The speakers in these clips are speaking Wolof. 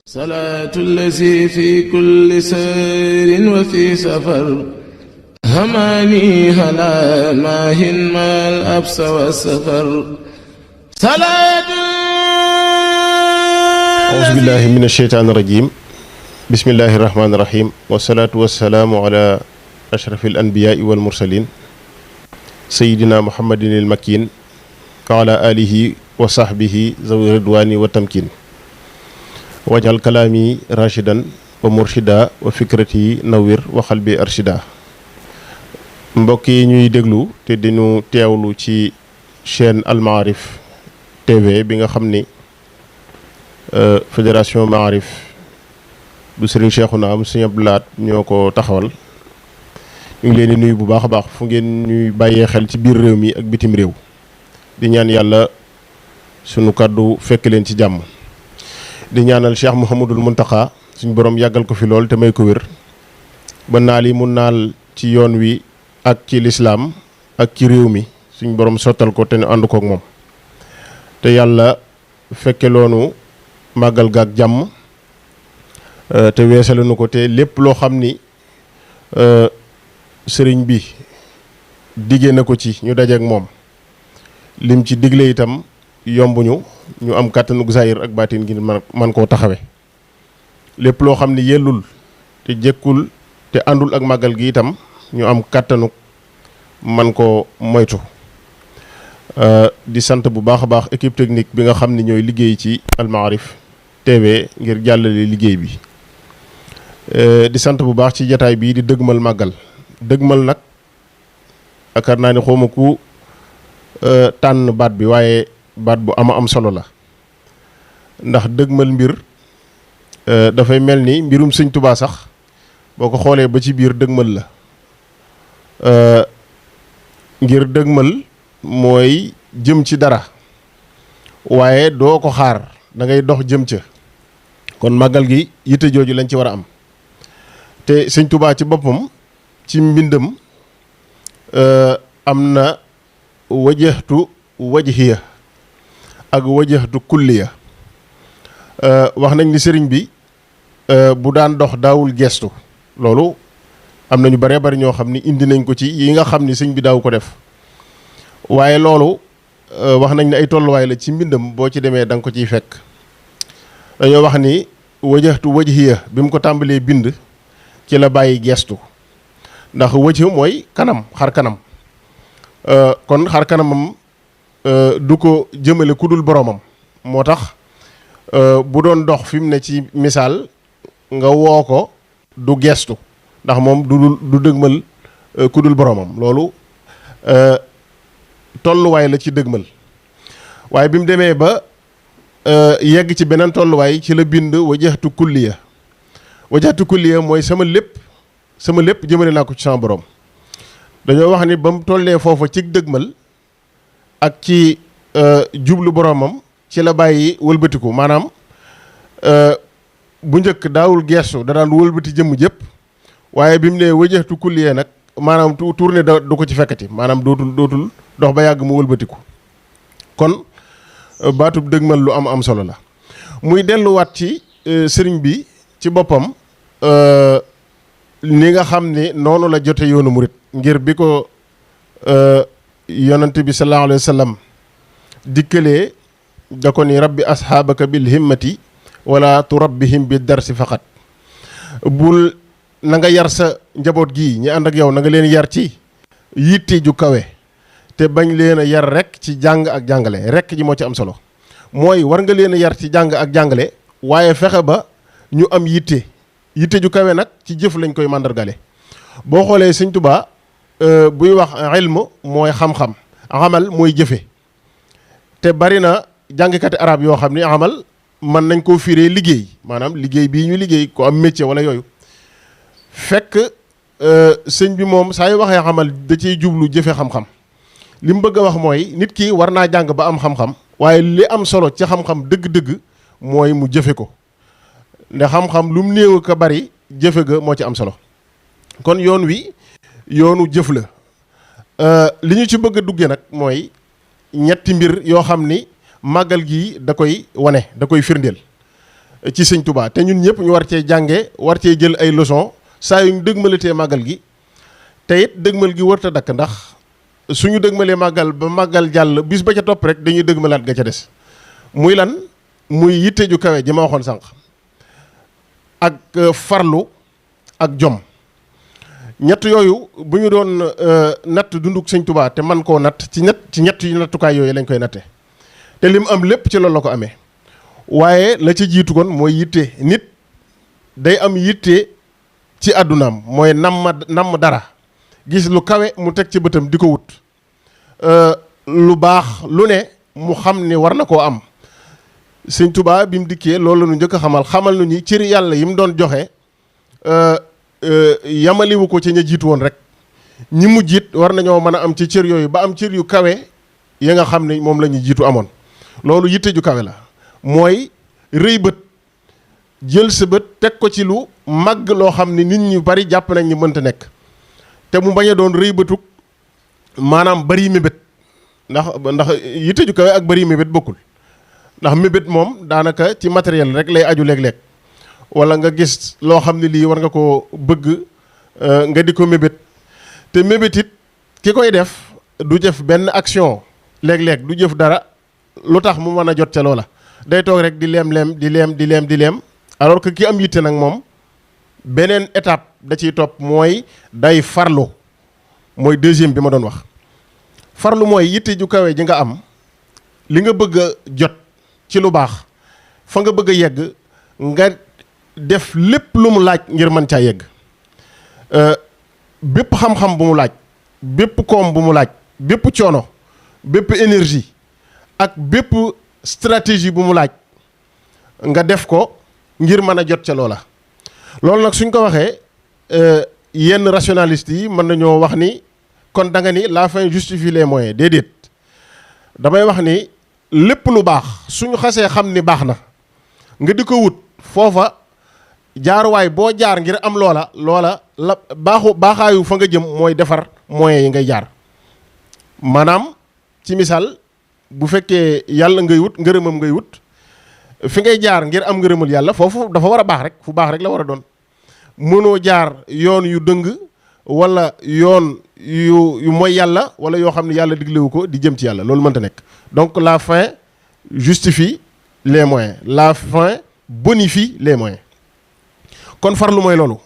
salaatu llazi fi kulli sayrin wa fi safar hamaani halaa maahin maal absa wa safar salaatu. auzu billaahi mina sheytaani rajiim bismillaahi rahmaani rahiim wasalaatu wasalaamu ala ashrafil anbiyaai wal mursaliin sayyidina muhammadin il makiin wa ala aalihi wa sahbihi zawi ridwaani wa tamkiin wajal kalaami rashidan wa murshida wa fikrati nawir wa xalbi arshida. mbokk yi ñuy déglu te diñu teewlu ci chaîne Al Maarif TV bi nga xam ni fédération Maarif bu Serigne Cheikhouna am Serigne Abdou Lahad ñoo ko taxawal. ñu ngi leen di nuyu bu baax a baax fu ngeen ñuy bàyyee xel ci biir réew mi ak bitim réew di ñaan yàlla sunu kàddu fekk leen ci jàmm. di ñaanal Cheikh Mouhamadul Mountakha suñ borom yàggal ko fi lool te may ko wér ba naal yi mu naal ci yoon wi ak ci lislaam ak ci réew mi suñ borom sottal ko te ñu ànd kook moom te yàlla fekke loonu màggal gaak jàmm te weesalanu ko te lépp loo xam ni sëriñ bi diggee na ko ci ñu dajeek moom lim ci digle itam yombuñu ñu am kàttanu zahir ak baatin ngir man koo taxawe lépp loo xam ne yellul te jekkul te àndul ak màggal gi itam ñu am kàttanu man koo moytu. di sant bu baax a baax équipe technique bi nga xam ne ñooy liggéey ci Al Maarif TV ngir jàllale liggéey bi. di sant bu baax ci jataay bii di dëgmal màggal dëgmal nag akar naa ni xawma ku tànn baat bi waaye baat bu am solo la ndax dëgmal mbir dafay mel ni mbirum sëñ Tubaa sax boo ko xoolee ba ci biir dëgmal la ngir dëgmal mooy jëm ci dara waaye doo ko xaar da ngay dox jëm ca kon màggal gi yitte jooju lañ ci war a am te sëñ Tubaa ci boppam ci mbindam am na wajjahtu wajhiya ak wajjahtu kulliya wax nañ ni sëriñ bi bu daan dox daawul gestu loolu am na ñu baree bari ñoo xam ni indi nañ ko ci yi nga xam ni sëñ bi daaw ko def waaye loolu wax nañ ne ay tolluwaay la ci mbindam boo ci demee da nga ko ciy fekk dañoo wax ni wajjahtu wajhiya bi mu ko tàmbalee bind ci la bàyyi gestu ndax wajh mooy kanam xar kanam kon xar kanamam du ko jëmale ku dul boromam moo tax bu doon dox fi mu ne ci misaal nga woo ko du gestu ndax moom du dëgmal ku dul boromam loolu tolluwaay la ci dëgmal waaye bi mu demee ba yegg ci beneen tolluwaay ci la bind wajjahtu kulliya mooy sama lépp jëmale naa ko ci sama borom dañoo wax ni ba mu tollee foofa ci dëgmal ak ci jublu boromam ci la bàyyi wëlbatiku maanaam bu njëkk daawul geestu da daan wëlbati jëmm jëpp waaye bi mu nee wajjahtu kulliya nag maanaam tourné du ko ci fekkati maanaam dootul dox ba yàgg mu wëlbatiku kon baatub dëgmal lu am solo la muy delluwaat ci sëriñ bi ci boppam ni nga xam ne noonu la jote yoonu murit ngir bi ko yonante bi sallallahu alayhi wa sallam dikkalee da ko ni rabbi asxaabaka bil himmati wala turabbihim bi darsi faqat bul na nga yar sa njaboot gii ñi ànd ak yow na nga leen yar ci yitte ju kawe te bañ leen a yar rek ci jàng ak jàngale rek ji moo ci am solo mooy war nga leen a yar ci jàng ak jàngale waaye fexe ba ñu am yitte ju kawe nag ci jëf lañ koy màndargale boo xoolee sëñ Tubaa buy wax ilm mooy xam-xam amal mooy jëfe te bari na jàngkati arab yoo xam ni amal mën nañ koo firee liggéey maanaam liggéey bii ñu liggéey ko am métier wala yooyu fekk sëñ bi moom saa yu waxee xamal da ciy jublu jëfe xam-xam li mu bëgg a wax mooy nit ki war naa jàng ba am xam-xam waaye li am solo ci xam-xam dëgg-dëgg mooy mu jëfe ko nde xam-xam lu mu néew ko bari jëfe ga moo ci am solo kon yoon wi yoonu jëf la li ñu ci bëgg a dugge nag mooy ñetti mbir yoo xam ni màggal gi da koy wane da koy firndeel ci sëñ Touba te ñun ñëpp ñu war cee jànge war cee jël ay leçon saa yu ñu dëgmalatee màggal gi te it dëgmal gi warut a dakk ndax suñu dëgmalee màggal ba màggal jàll bis ba ca topp rek dañuy dëgmalaat ga ca des muy lan muy yitte ju kawe ji ma waxoon sànq ak farlu ak jom ñett yooyu bu ñu doon natt dunduk sëñ Touba te man koo natt ci ñett yu nattukaay yooyu lañ koy natte te lim am lépp ci loolu la ko amee waaye la ci jiitu kon mooy yitte nit day am yitte ci àddunaam mooy namm dara gis lu kawe mu teg ci bëtam di ko wut lu baax lu ne mu xam ni war na koo am sëñ Touba bi mu dikkee loolu la ñu njëkk a xamal nu ñi cëri yàlla yi mu doon joxe yamaliwu ko ci ña jiitu woon rek ñi mu jiit war nañoo mën a am ci cër yooyu ba am cër yu kawe yi nga xam ne moom la ñu jiitu amoon loolu yitte ju kawe la mooy rëy bët jël sa bët teg ko ci lu màgg loo xam ne nit ñu bari jàpp nañ ni mënta nekk te mu bañ a doon rëy bëtuk maanaam bari mébét ndax yitte ju kawe ak bari mébét bokkul ndax mébét moom daanaka ci matériel rek lay aju léeg-léeg wala nga gis loo xam ne lii war nga ko bëgg nga di ko mébét te mébét it ki koy def du jëf benn action léeg-léeg du jëf dara lu tax mu mën a jot ca loola day toog rek di leem alors que ki am yitte nag moom beneen étape da ciy topp mooy day farlu mooy deuxième bi ma doon wax farlu mooy yitte ju kawe ji nga am li nga bëgg a jot ci lu baax fa nga bëgg a yegg nga def lépp lu mu laaj ngir mën caa yegg bépp xam-xam bu mu laaj bépp koom bu mu laaj bépp coono bépp énergie ak bépp stratégie bu mu laaj nga def ko ngir mën a jot ca loola loolu nag suñ ko waxee yenn rationalistes yi mën nañoo wax ni kon da nga ni la fin justifie les moyens déedéet damay wax ni lépp lu baax suñu xasee xam ni baax na nga di ko wut foofa jaaruwaay boo jaar ngir am loola la baaxaayu fa nga jëm mooy defar moyens yi ngay jaar maanaam ci misaal bu fekkee yàlla ngay wut ngërëmam ngay wut fi ngay jaar ngir am ngërëmal yàlla foofu dafa war a baax rek fu baax rek la war a doon mënoo jaar yoon yu dëng wala yoon yu mooy yàlla wala yoo xam ne yàlla diglewu ko di jëm ci yàlla loolu mënta nekk donc la fin justifie les moyens la fin bonifie les moyens kon farlu mooy loolu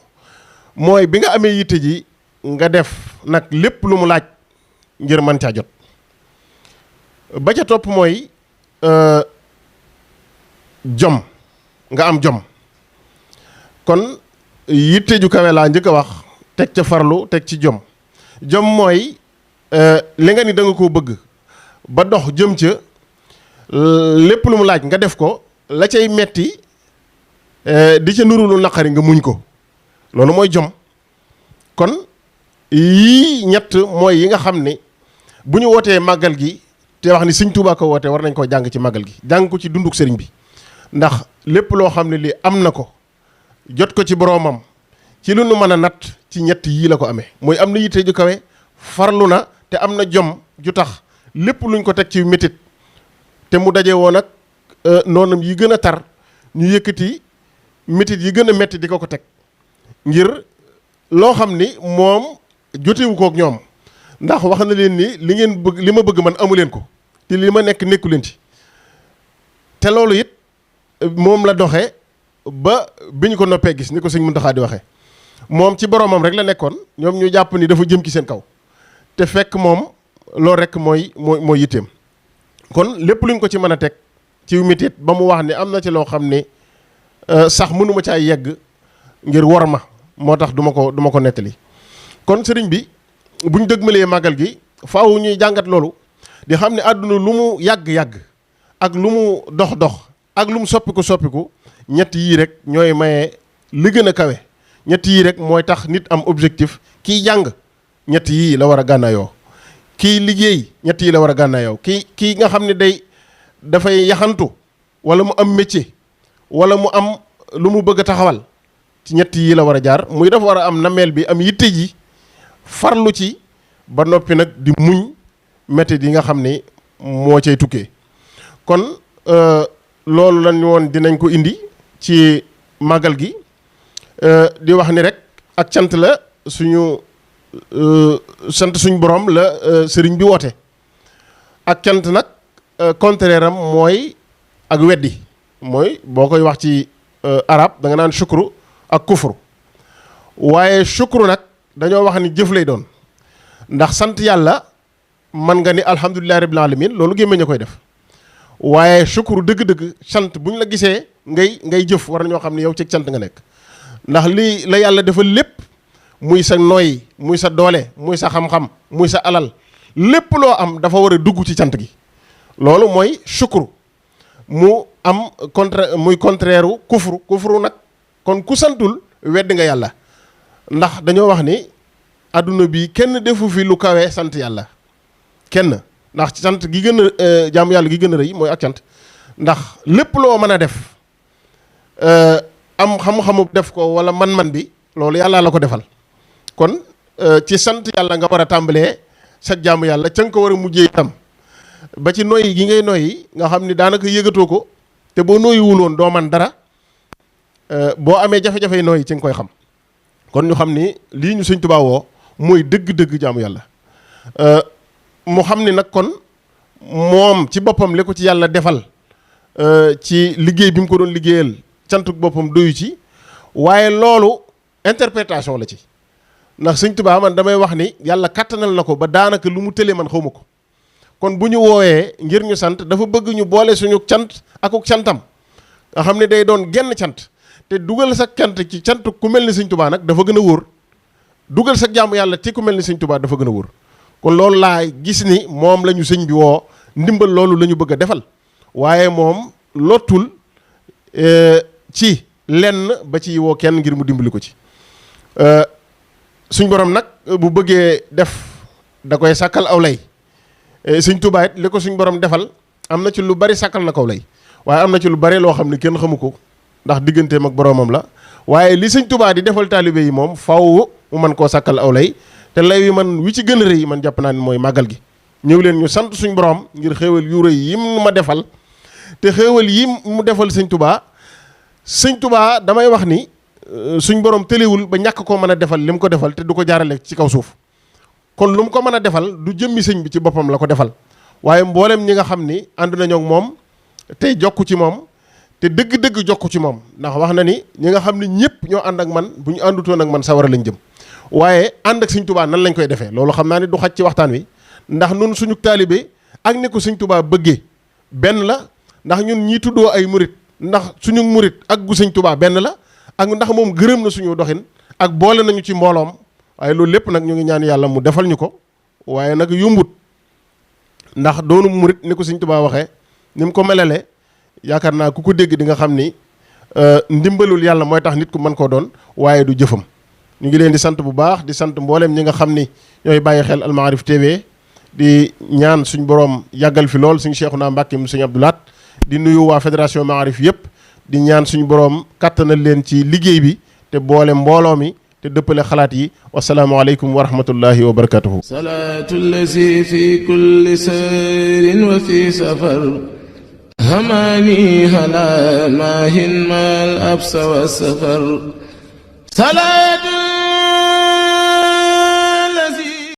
mooy bi nga amee yitte ji nga def nag lépp lu mu laaj ngir mën caa jot ba ca topp mooy jom nga am jom kon yitte ju kawe laa njëkk a wax teg ca farlu teg ci jom mooy li nga ni da nga koo bëgg ba dox jëm ca lépp lu mu laaj nga def ko la cay metti di ca nuru lu naqari nga muñ ko loolu mooy jom kon yii ñett mooy yi nga xam ni bu ñu wootee màggal gi te wax ni sëñ Tuubaa ko woote war nañ koo jàng ci màggal gi jàng ko ci dunduk sëriñ bi ndax lépp loo xam ne lii am na ko jot ko ci boroomam ci lu nu mën a natt ci ñett yii la ko amee mooy am na yitte ju kawe farlu na te am na jom ju tax lépp luñ ko teg ci métit te mu daje woon ak noonam yi gën a tar ñu yëkkati métit yi gën a metti di ko teg ngir loo xam ni moom jotewu kook ñoom ndax wax na leen ni li ngeen bëgg li ma bëgg man amu leen ko te li ma nekk nekku leen ci te loolu it moom la doxee ba bi ñu ko noppee gis ni ko sëñ Muntaxa di waxee moom ci boromam rek la nekkoon ñoom ñu jàpp ni dafa jëm ci seen kaw te fekk moom loolu rek mooy yitteem kon lépp luñ ko ci mën a teg ci mitit ba mu wax ni am na ci loo xam ni sax mënuma caa yegg ngir wor ma moo tax du ma ko nettali kon sëriñ bi buñ dëgmalee màggal gi faaw ñuy jàngat loolu di xam ne àdduna lu mu yàgg-yàgg ak lu mu dox-dox ak lu mu soppiku ñett yii rek ñooy maye li gën a kawe ñett yii rek mooy tax nit am objectif kiy jàng ñett yii la war a gànnaayoo kiy liggéey ñett yii la war a gànnaayoo kii nga xam ne dafay yaxantu wala mu am métier wala mu am lu mu bëgg a taxawal ci ñett yii la war a jaar muy dafa war a am nameel bi am yitte ji farlu ci ba noppi nag di muñ métti yi nga xam ne moo cay tukkee kon loolu lañ woon dinañ ko indi ci màggal gi di wax ni rek ak cant la suñu sant suñu borom la sëriñ bi woote ak cant nag contraire am mooy ak weddi mooy boo koy wax ci arab da nga naan shukru ak kufru waaye shukru nag dañoo wax ni jëf lay doon ndax sant yàlla man nga ni alhamdulillahi rabbil alamin loolu gémmiñ a koy def waaye shukru dëgg-dëgg sant bu ñu la gisee ngay jëf war nañoo xam ne yow ci sant nga nekk ndax lii la yàlla defal lépp muy sa nooy muy sa doole muy sa xam-xam muy sa alal lépp loo am dafa war a dugg ci cant gi loolu mooy shukru mu am contraire u kufru nag kon ku santul wedd nga yàlla ndax dañoo wax ni adduna bi kenn defu fi lu kawee sant yàlla kenn ndax ci sant gi gën a jaamu yàlla gi gën a rëy mooy ak cant ndax lépp loo mën a def am xam-xamu def ko wala man-man bi loolu yàlla la ko defal kon ci sant yàlla nga war a tàmbalee sa jaamu yàlla ca nga ko war a mujjee itam ba ci noyyi gi ngay noyyi nga xam ni daanaka yëgatoo ko te boo noyyiwul woon doo man dara boo amee jafe-jafe noyyi ci nga koy xam kon ñu xam ni lii ñu Sëñ Tuubaa woo mooy dëgg-dëgg jaamu yàlla mu xam ni nag kon moom ci boppam li ko ci yàlla defal ci liggéey bi mu ko doon liggéeyal cantuk boppam doyu ci waaye loolu interprétation la ci ndax Sëñ Tuubaa man damay wax ni yàlla kattanal na ko ba daanaka lu mu tëlee man xawma ko kon bu ñu woowee ngir ñu sant dafa bëgg ñu boole suñu cant akuk cantam nga xam ne day doon genn cant te dugal sa cant ci cant ku mel ni Sëñ Tuubaa nag dafa gën a wóor dugal sa jaamu yàlla ci ku mel ni Sëñ Tuubaa dafa gën a wóor kon loolu laa gis ni moom la ñu sëñ bi woo ndimbal loolu la ñu bëgg a defal waaye moom lottul ci lenn ba ci woo kenn ngir mu dimbali ko ci suñ borom nag bu bëggee def da koy sàkkal aw lay Sëñ Tuubaa it li ko suñ borom defal am na ci lu bari sàkkal na kaw lay waaye am na ci lu bari loo xam ne kenn xamu ko ndax digganteem ak boromam la waaye li Sëñ Tuubaa di defal taalibe yi moom faw mu mën koo sàkkal aw lay te lay wi man wi ci gën a rëy man jàpp naa ni mooy màggal gi ñëw leen ñu sant suñ borom ngir xéewal yu rëy yi mu ma defal te xéewal yi mu defal Sëñ Tuubaa damay wax ni suñ borom tëlewul ba ñàkk koo mën a defal li mu ko defal te du ko jaarale ci kaw suuf kon lu mu ko mën a defal du jëmmi sëñ bi ci boppam la ko defal waaye mboolem ñi nga xam ni ànd nañoo ak moom tey jokku ci moom te dëgg-dëgg jokku ci moom ndax wax na ni ñi nga xam ni ñëpp ñoo ànd ak man bu ñu àndutoon ak man sawara lañ jëm waaye ànd ak Sëñ Tuubaa nan lañ koy defee loolu xam naa ni du xaj ci waxtaan wi ndax nun suñu taalibe ak ni ko Sëñ Tuubaa bëggee benn la ndax ñun ñii tuddoo ay murit ndax suñu murit ak gu Sëñ Tuubaa benn la ak ndax moom gërëm na suñu doxin ak boole nañu ci mbooloom waaye loolu lépp nag ñu ngi ñaan yàlla mu defal ñu ko waaye nag yombut ndax doonu murit ni ko Sëñ Tuubaa waxee ni mu ko melale yaakaar naa ku ko dégg di nga xam ni ndimbalul yàlla mooy tax nit ku mën koo doon waaye du jëfam ñu ngi leen di sant bu baax di sant mboolem ñi nga xam ni ñooy bàyyi xel Al Maarif TV di ñaan suñ borom yàggal fi lool suñ Cheikhouna Mbacké mu suñu Abdou Lahat di nuyu waa fédération Maarif yëpp di ñaan suñu borom kattanal leen ci liggéey bi te boole mbooloo mi te dëppale xalaat yi wasalaamu aleykum wa rahmatullahi wa barakatuhu salaatu lazi fi kulli sayrin wa fi safar hamaani hala maahin mal absa wa safar